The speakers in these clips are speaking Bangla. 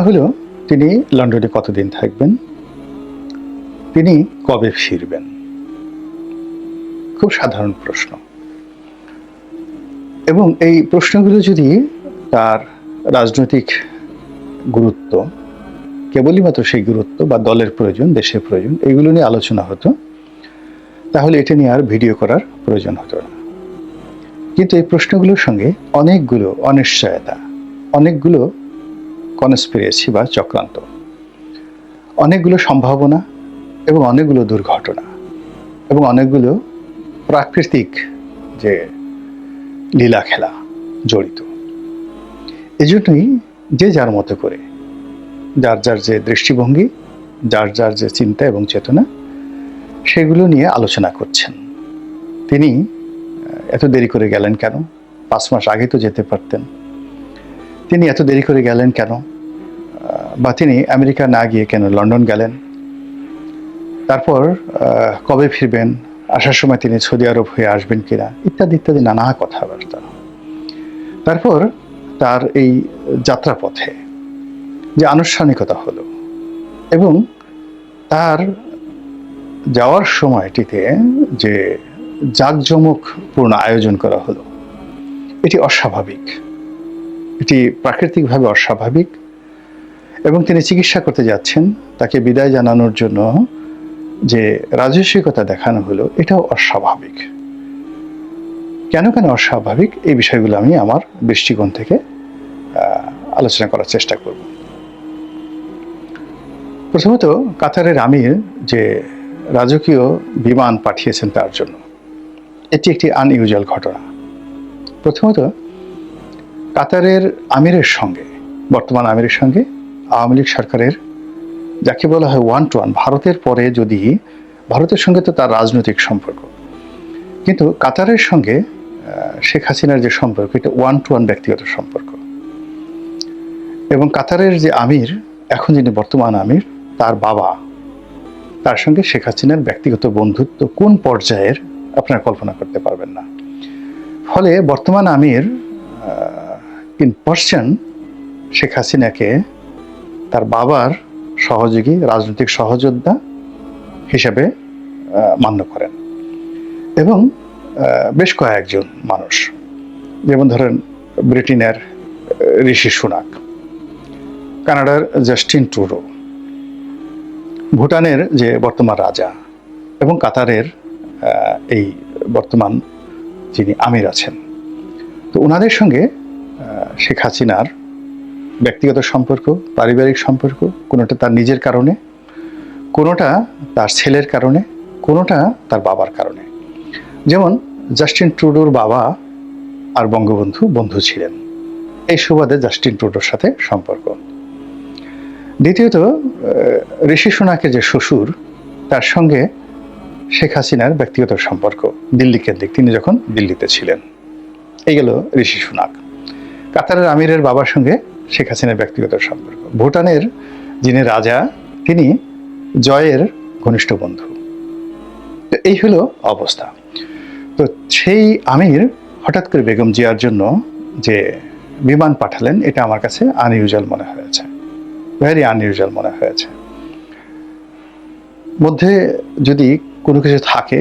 হলো তিনি লন্ডনে কতদিন থাকবেন, তিনি কবে ফিরবেন। খুব সাধারণ প্রশ্ন, এবং এই প্রশ্নগুলো যদি তার রাজনৈতিক গুরুত্ব, কেবলই মাত্র সেই গুরুত্ব বা দলের প্রয়োজন, দেশের প্রয়োজন, এইগুলো নিয়ে আলোচনা হতো, তাহলে এটা নিয়ে আর ভিডিও করার প্রয়োজন হতো না। কিন্তু এই প্রশ্নগুলোর সঙ্গে অনেকগুলো অনিশ্চয়তা, অনেকগুলো কনস্পিরেসি বা চক্রান্ত, অনেকগুলো সম্ভাবনা এবং অনেকগুলো দুর্ঘটনা এবং অনেকগুলো প্রাকৃতিক যে লীলা খেলা জড়িত। এজন্যই যে যার মতো করে, যার যার যে দৃষ্টিভঙ্গি, যার যার যে চিন্তা এবং চেতনা, সেগুলো নিয়ে আলোচনা করছেন। তিনি এত দেরি করে গেলেন কেন? 5 মাস আগে তো যেতে পারতেন। তিনি এত দেরি করে গেলেন কেন? বা তিনি আমেরিকা না গিয়ে কেন লন্ডন গেলেন? তারপর কবে ফিরবেন? আসার সময় তিনি সৌদি আরব হয়ে আসবেন কিনা, ইত্যাদি ইত্যাদি নানা কথাবার্তা। তারপর তার এই যাত্রাপথে যে আনুষ্ঠানিকতা হলো এবং তার যাওয়ার সময়টিতে যে জাঁকজমকপূর্ণ আয়োজন করা হলো, এটি অস্বাভাবিক, এটি প্রাকৃতিকভাবে অস্বাভাবিক। এবং তিনি চিকিৎসা করতে যাচ্ছেন, তাকে বিদায় জানানোর জন্য যে রাজস্বিকতা দেখানো হলো, এটাও অস্বাভাবিক। কেন কেন অস্বাভাবিক, এই বিষয়গুলো আমি আমার দৃষ্টিকোণ থেকে আলোচনা করার চেষ্টা করব। প্রথমত, কাতারের আমির যে রাজকীয় বিমান পাঠিয়েছেন তার জন্য, এটি একটি আনইউজুয়াল ঘটনা। প্রথমত, কাতারের আমিরের সঙ্গে, বর্তমান আমিরের সঙ্গে আওয়ামী লীগ সরকারের, যাকে বলা হয় ওয়ান টু ওয়ান, ভারতের পরে যদি, ভারতের সঙ্গে তো তার রাজনৈতিক সম্পর্ক, কিন্তু কাতারের সঙ্গে শেখ হাসিনার যে সম্পর্ক, এটা ওয়ান টু ওয়ান ব্যক্তিগত সম্পর্ক। এবং কাতারের যে আমির, এখন যিনি বর্তমান আমির, তার বাবা, তার সঙ্গে শেখ হাসিনার ব্যক্তিগত বন্ধুত্ব কোন পর্যায়ের আপনারা কল্পনা করতে পারবেন না। ফলে বর্তমান আমির ইন পার্সন শেখ হাসিনাকে তার বাবার সহযোগী, রাজনৈতিক সহযোদ্ধা হিসেবে মান্য করেন। এবং বেশ কয়েকজন মানুষ, যেমন ধরেন ব্রিটেনের ঋষি সুনাক, কানাডার জাস্টিন ট্রুডো, ভুটানের যে বর্তমান রাজা, এবং কাতারের এই বর্তমান যিনি আমির আছেন, তো ওনাদের সঙ্গে শেখ হাসিনার ব্যক্তিগত সম্পর্ক, পারিবারিক সম্পর্ক, কোনোটা তার নিজের কারণে, কোনোটা তার ছেলের কারণে, কোনোটা তার বাবার কারণে। যেমন জাস্টিন ট্রুডোর বাবা আর বঙ্গবন্ধু বন্ধু ছিলেন, এই সুবাদে জাস্টিন ট্রুডোর সাথে সম্পর্ক। দ্বিতীয়ত, ঋষি সুনাকের যে শ্বশুর, তার সঙ্গে শেখ হাসিনার ব্যক্তিগত সম্পর্ক দিল্লি কেন্দ্রিক, তিনি যখন দিল্লিতে ছিলেন। এই গেল ঋষি সুনাক। কাতারের আমিরের বাবার সঙ্গে শেখ হাসিনার ব্যক্তিগত সম্পর্ক। ভুটানের যিনি রাজা, তিনি জয়ের ঘনিষ্ঠ বন্ধু। তো এই হলো অবস্থা। তো সেই আমির হঠাৎ করে বেগম জিয়ার জন্য যে বিমান পাঠালেন, এটা আমার কাছে আনইউজুয়াল মনে হয়েছে, ভেরি আনইউজুয়াল মনে হয়েছে। মধ্যে যদি কোনো কিছু থাকে,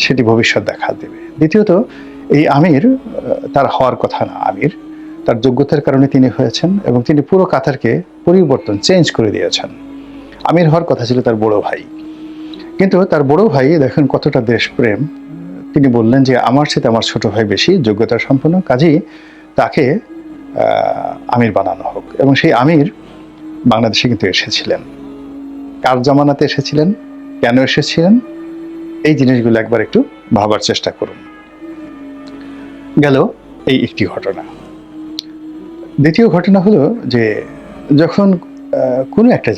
সেটি ভবিষ্যৎ দেখা দেবে। দ্বিতীয়ত, এই আমির তার হওয়ার কথা না আমির, তার যোগ্যতার কারণে তিনি হয়েছেন, এবং তিনি পুরো কাতারকে পরিবর্তন, চেঞ্জ করে দিয়েছেন। আমির হওয়ার কথা ছিল তার বড় ভাই, কিন্তু তার বড় ভাই দেখেন কতটা দেশপ্রেম, তিনি বললেন যে আমার সাথে আমার ছোট ভাই বেশি যোগ্যতা সম্পন্ন, কাজেই তাকে আমির বানানো হোক। এবং সেই আমির বাংলাদেশে কিন্তু এসেছিলেন। কার জামানাতে এসেছিলেন, কেন এসেছিলেন, এই জিনিসগুলো একবার একটু ভাবার চেষ্টা করুন। গেল এই একটি ঘটনা। দ্বিতীয় ঘটনা হলো যে যখন কোনো একটা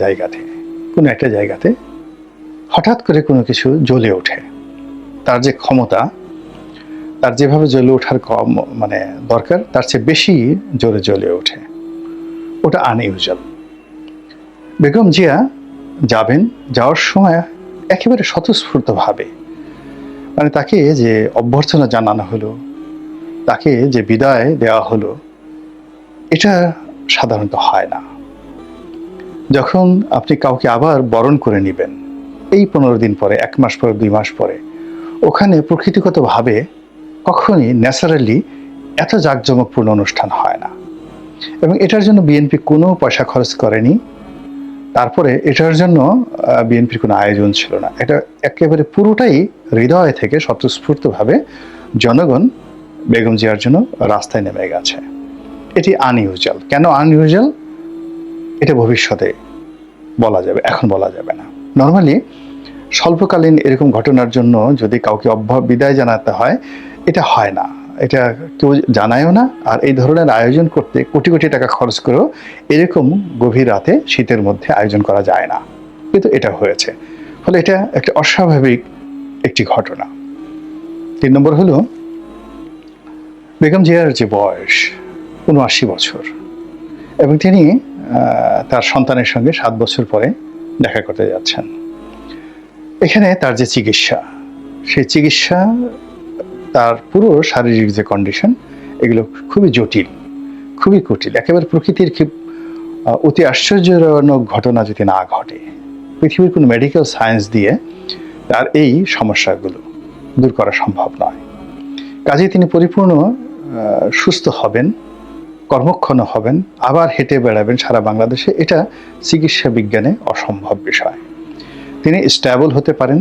জায়গাতে হঠাৎ করে কোনো কিছু জ্বলে ওঠে, তার যে ক্ষমতা, তার যেভাবে জ্বলে ওঠার দরকার, তার চেয়ে বেশি জোরে জ্বলে ওঠে, ওটা আনইউজুয়াল। বেগম জিয়া যাবেন, যাওয়ার সময় একেবারে স্বতঃস্ফূর্তভাবে, তাকে যে অভ্যর্থনা জানানো হলো, তাকে যে বিদায় দেওয়া হলো, এটা সাধারণত হয় না। যখন আপনি কাউকে আবার বরণ করে নেবেন, এই 15 দিন পরে, 1 মাস পরে, 2 মাস পরে, ওখানে প্রকৃতিগতভাবে কখনই ন্যাচারালি এত জাঁকজমকপূর্ণ অনুষ্ঠান হয় না। এবং এটার জন্য বিএনপি কোনো পয়সা খরচ করেনি। তারপরে এটার জন্য বিএনপির কোনো আয়োজন ছিল না। এটা একেবারে পুরোটাই হৃদয় থেকে স্বতঃস্ফূর্তভাবে জনগণ বেগম জিয়ার জন্য রাস্তায় নেমে গেছে। এটি আনইউজুয়াল। কেন আনইউজুয়াল? এটা ভবিষ্যতে বলা যাবে, এখন বলা যাবে না। নর্মালি স্বল্পকালীন এরকম ঘটনার জন্য যদি কাউকে বিদায় জানাতে হয়, এটা হয় না, এটা কেউ জানায়ও না। আর এই ধরনের আয়োজন করতে কোটি কোটি টাকা খরচ করেও এরকম গভীর রাতে শীতের মধ্যে আয়োজন করা যায় না, কিন্তু এটা হয়েছে। ফলে এটা একটা অস্বাভাবিক একটি ঘটনা। 3 নম্বর হলো বেগম জিয়ার যে বয়স ৭৯ বছর, এবং তিনি তার সন্তানের সঙ্গে 7 বছর পরে দেখা করতে যাচ্ছেন। এখানে তার যে চিকিৎসা, সেই চিকিৎসা, তার পুরো শারীরিক যে কন্ডিশন, এগুলো খুবই জটিল, খুবই কুটিল। একেবারে প্রকৃতির খুব অতি আশ্চর্যজনক ঘটনা যদি না ঘটে, পৃথিবীর কোনো মেডিকেল সায়েন্স দিয়ে তার এই সমস্যাগুলো দূর করা সম্ভব নয়। কাজেই তিনি পরিপূর্ণ সুস্থ হবেন, কর্মক্ষণ হবেন, আবার হেঁটে বেড়াবেন সারা বাংলাদেশে, এটা চিকিৎসা বিজ্ঞানে অসম্ভব বিষয়। তিনি স্ট্যাবল হতে পারেন,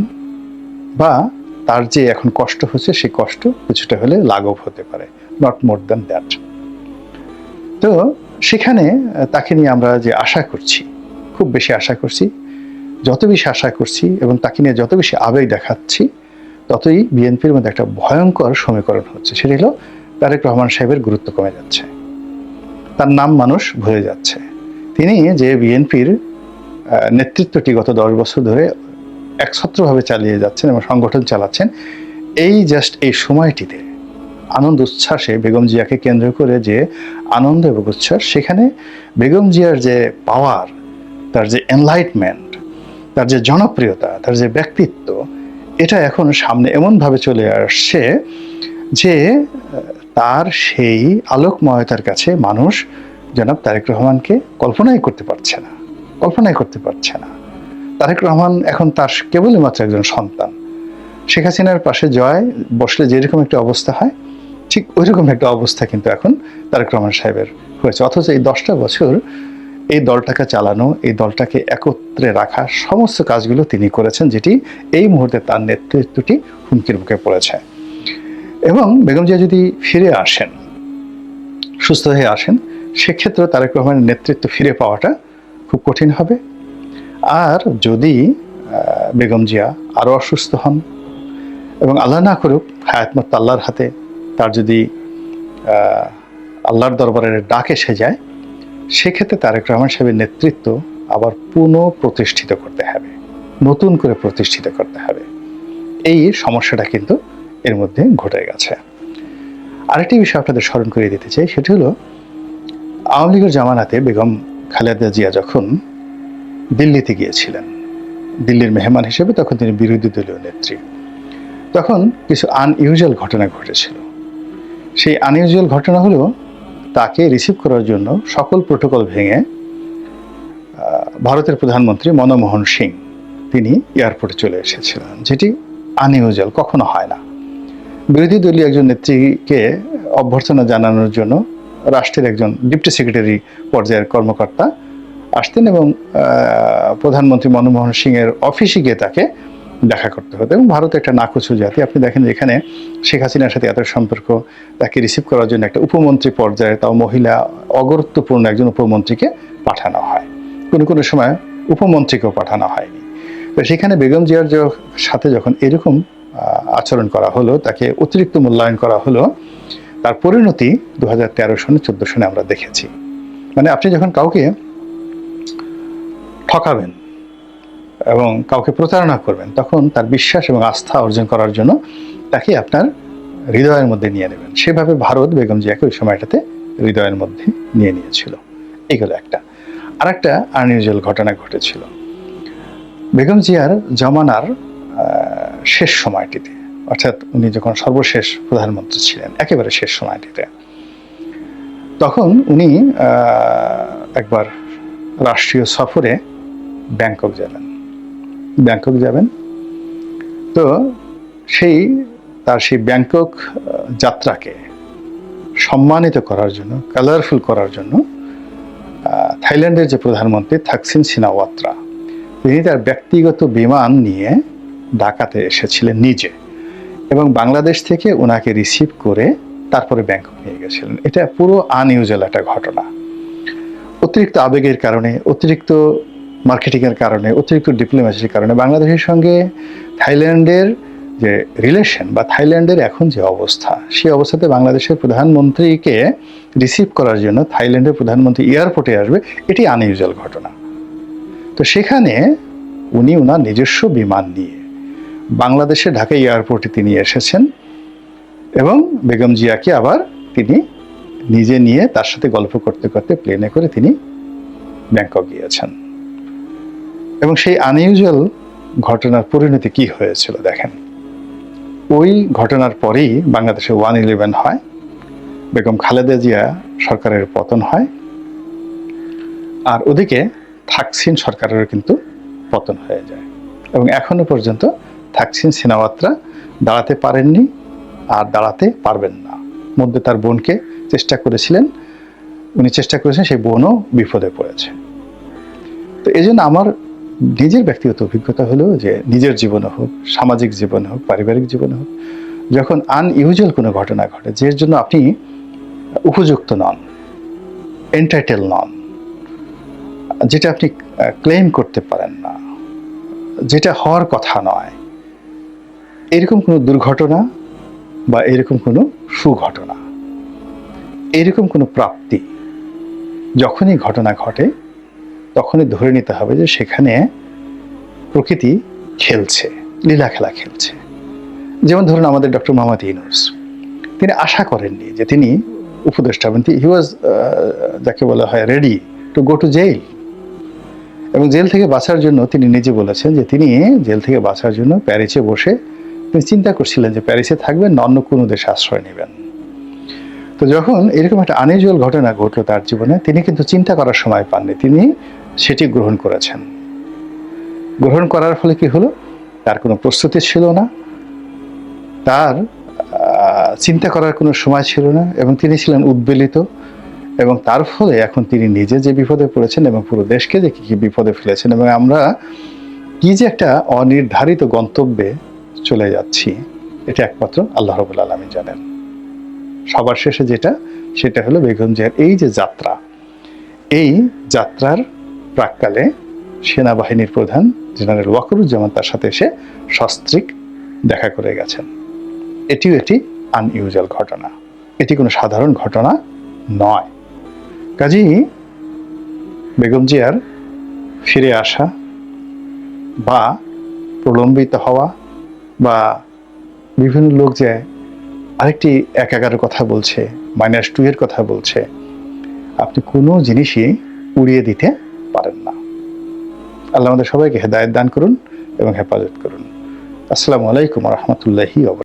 বা তার যে এখন কষ্ট হচ্ছে সেই কষ্ট কিছুটা হলে লাঘব হতে পারে, নট মোর দ্যান দ্যাট। তো সেখানে তাকে নিয়ে আমরা যে আশা করছি, খুব বেশি আশা করছি, যত বেশি আশা করছি এবং তাকে নিয়ে যত বেশি আবেগ দেখাচ্ছি, ততই বিএনপির মধ্যে একটা ভয়ঙ্কর সমীকরণ হচ্ছে। সেটা হলো তারেক রহমান সাহেবের গুরুত্ব কমে যাচ্ছে, তার নাম মানুষ ভুলে যাচ্ছে। তিনি যে বিএনপির নেতৃত্বটি গত 10 বছর ধরে একছত্রভাবে চালিয়ে যাচ্ছেন এবং সংগঠন চালাচ্ছেন, এই জাস্ট এই সময়টিতে আনন্দ উচ্ছ্বাসে বেগম জিয়াকে কেন্দ্র করে যে আনন্দ এবং উচ্ছ্বাস, সেখানে বেগম জিয়ার যে পাওয়ার, তার যে এনলাইটমেন্ট, তার যে জনপ্রিয়তা, তার যে ব্যক্তিত্ব, এটা এখন সামনে এমনভাবে চলে আসছে যে তার সেই আলোকময়তার কাছে মানুষ জনাব তারেক রহমানকে কল্পনাই করতে পারছে না, কল্পনাই করতে পারছে না। তারেক রহমান এখন তার কেবলই মাত্র একজন সন্তান। শেখ হাসিনার পাশে জয় বসলে যেরকম একটা অবস্থা হয়, ঠিক ওইরকম একটা অবস্থা কিন্তু এখন তারেক রহমান সাহেবের হয়েছে। অথচ এই 10টা বছর এই দলটাকে চালানো, এই দলটাকে একত্রে রাখা, সমস্ত কাজগুলো তিনি করেছেন, যেটি এই মুহূর্তে তার নেতৃত্বটি হুমকির মুখে পড়েছে। এবং বেগম জিয়া যদি ফিরে আসেন, সুস্থ হয়ে আসেন, সেক্ষেত্রে তারেক রহমানের নেতৃত্ব ফিরে পাওয়াটা খুব কঠিন হবে। আর যদি বেগম জিয়া আরও অসুস্থ হন এবং আল্লাহ না করুক হায়াতমত আল্লাহর হাতে, তার যদি আল্লাহর দরবারের ডাক এসে যায়, সেক্ষেত্রে তারেক রহমান সাহেবের নেতৃত্ব আবার পুনঃপ্রতিষ্ঠিত করতে হবে, নতুন করে প্রতিষ্ঠিত করতে হবে। এই সমস্যাটা কিন্তু এর মধ্যে ঘটে গেছে। আরেকটি বিষয় আপনাদের স্মরণ করিয়ে দিতে চাই, সেটি হলো আওয়ামী লীগের জামানাতে বেগম খালেদা জিয়া যখন দিল্লিতে গিয়েছিলেন দিল্লির মেহমান হিসেবে, তখন তিনি বিরোধী দলীয় নেত্রী। তখন কিছু আনইউজুয়াল ঘটনা ঘটেছিল। সেই আনইউজুয়াল ঘটনা হলো তাকে রিসিভ করার জন্য সকল প্রোটোকল ভেঙে ভারতের প্রধানমন্ত্রী মনমোহন সিং তিনি এয়ারপোর্টে চলে এসেছিলেন, যেটি আনইউজুয়াল, কখনো হয় না। বিরোধী দলীয় একজন নেত্রীকে অভ্যর্থনা জানানোর জন্য রাষ্ট্রের একজন ডিপ্টি সেক্রেটারি পর্যায়ের কর্মকর্তা আসতেন এবং প্রধানমন্ত্রী মনমোহন সিংয়ের অফিসে গিয়ে তাকে দেখা করতে হতো। এবং ভারত একটা নাকুচু জাতি, আপনি দেখেন যেখানে শেখ হাসিনার সাথে এত সম্পর্ক, তাকে রিসিভ করার জন্য একটা উপমন্ত্রী পর্যায়ে, তাও মহিলা অগুরুত্বপূর্ণ একজন উপমন্ত্রীকে পাঠানো হয়, কোনো কোনো সময় উপমন্ত্রীকেও পাঠানো হয়নি। তো সেখানে বেগম জিয়ার সাথে যখন এরকম আচরণ করা হলো, তাকে অতিরিক্ত মূল্যায়ন করা হলো, তার পরিণতি 2013 সনে 14 সনে আমরা দেখেছি। মানে আপনি যখন কাউকে ঠকাবেন এবং কাউকে প্রতারণা করবেন, তখন তার বিশ্বাস এবং আস্থা অর্জন করার জন্য তাকে আপনার হৃদয়ের মধ্যে নিয়ে নেবেন। সেভাবে ভারত বেগম জিয়াকে ওই সময়টাতে হৃদয়ের মধ্যে নিয়ে নিয়েছিল। এইগুলো একটা। আর একটা আনইউজুয়াল ঘটনা ঘটেছিল বেগম জিয়ার জমানার শেষ সময়টিতে, অর্থাৎ উনি যখন সর্বশেষ প্রধানমন্ত্রী ছিলেন, একেবারে শেষ সময়টিতে, তখন উনি একবার রাষ্ট্রীয় সফরে ব্যাংকক যাবেন। তো তার সেই ব্যাংকক যাত্রাকে সম্মানিত করার জন্য, কালারফুল করার জন্য থাইল্যান্ডের যে প্রধানমন্ত্রী থাকসিন সিনাওয়াত্রা, তিনি তার ব্যক্তিগত বিমান নিয়ে ঢাকাতে এসেছিলেন নিজে, এবং বাংলাদেশ থেকে ওনাকে রিসিভ করে তারপরে ব্যাংকক নিয়ে গেছিলেন। এটা পুরো আনইউজুয়াল একটা ঘটনা। অতিরিক্ত আবেগের কারণে, অতিরিক্ত মার্কেটিংয়ের কারণে, অতিরিক্ত ডিপ্লোম্যাসির কারণে বাংলাদেশের সঙ্গে থাইল্যান্ডের যে রিলেশন বা থাইল্যান্ডের এখন যে অবস্থা, সেই অবস্থাতে বাংলাদেশের প্রধানমন্ত্রীকে রিসিভ করার জন্য থাইল্যান্ডের প্রধানমন্ত্রী এয়ারপোর্টে আসবে, এটি আনইউজুয়াল ঘটনা। তো সেখানে উনি ওনার নিজস্ব বিমান নিয়ে বাংলাদেশে ঢাকা এয়ারপোর্টে তিনি এসেছেন, এবং বেগম জিয়াকে আবার তিনি নিজে নিয়ে তার সাথে গল্প করতে করতে প্লেনে করে তিনি ব্যাংকক গিয়েছেন। এবং সেই আনইউজুয়াল ঘটনার পরিণতি কি হয়েছিল দেখেন। ওই ঘটনার পরেই বাংলাদেশে 1/11 হয়, বেগম খালেদা জিয়া সরকারের পতন হয়, আর ওদিকে থাকসিন সরকারেরও কিন্তু পতন হয়ে যায়। এবং এখনো পর্যন্ত থাকসিন সিনাওয়াত্রা দাঁড়াতে পারেননি, আর দাঁড়াতে পারবেন না। মধ্যে তার বোনকে উনি চেষ্টা করেছেন, সেই বোনও বিপদে পড়েছে। তো এই জন্য আমার নিজের ব্যক্তিগত অভিজ্ঞতা হলো যে নিজের জীবনে হোক, সামাজিক জীবনে হোক, পারিবারিক জীবনে হোক, যখন আনইউজুয়াল কোনো ঘটনা ঘটে, যের জন্য আপনি উপযুক্ত নন, এন্টাইটেল নন, যেটা আপনি ক্লেম করতে পারেন না, যেটা হওয়ার কথা নয়, এরকম কোনো দুর্ঘটনা বা এরকম কোনো সুঘটনা, এরকম কোনো প্রাপ্তি যখনই ঘটনা ঘটে, তখনই ধরে নিতে হবে যে সেখানে প্রকৃতি খেলছে, লীলা খেলা খেলছে। যেমন ধরুন আমাদের ডক্টর মোহাম্মদ ইউনূস, তিনি আশা করেননি যে তিনি উপদেষ্টা হবেন। হি ওয়াজ, যাকে বলা হয়, ready to go to jail. এবং জেল থেকে বাঁচার জন্য তিনি নিজে বলেছেন যে তিনি জেল থেকে বাঁচার জন্য প্যারিসে বসে তিনি চিন্তা করছিলেন যে প্যারিসে থাকবেন না অন্য কোনো দেশে আশ্রয় নেবেন। তো যখন এরকম একটা আনইউজুয়াল ঘটনা ঘটলো তার জীবনে, তিনি কিন্তু চিন্তা করার সময় পাননি, তিনি সেটি গ্রহণ করেছেন। গ্রহণ করার ফলে কি হলো, তার কোনো প্রস্তুতি ছিল না, তার চিন্তা করার কোনো সময় ছিল না, এবং তিনি ছিলেন উদ্বেলিত। এবং তার ফলে এখন তিনি নিজে যে বিপদে পড়েছেন এবং পুরো দেশকে যে কি বিপদে ফেলেছেন, এবং আমরা কি যে একটা অনির্ধারিত গন্তব্যে চলে যাচ্ছি, এটা একমাত্র আল্লাহ রাব্বুল আলামিন জানেন। সবার শেষে সেটা হলো বেগম জিয়ার এই যে যাত্রা, এই যাত্রার প্রাক্কালে সেনাবাহিনীর প্রধান জেনারেল ওয়াকারুজ্জামান তার সাথে এসে সস্ত্রীক দেখা করে গেছেন। এটিও একটি আনইউজুয়াল ঘটনা, এটি কোনো সাধারণ ঘটনা নয়। কাজেই বেগম জিয়ার ফিরে আসা বা প্রলম্বিত হওয়া, বা বিভিন্ন লোক যে আরেকটি 1/11 কথা বলছে, -2 এর কথা বলছে, আপনি কোনো জিনিসই উড়িয়ে দিতে পারেন না। আল্লাহ আমাদের সবাইকে হেদায়েত দান করুন এবং হেফাজত করুন। আসসালামু আলাইকুম ওয়া রাহমাতুল্লাহি ওয়া বারাকাতুহু।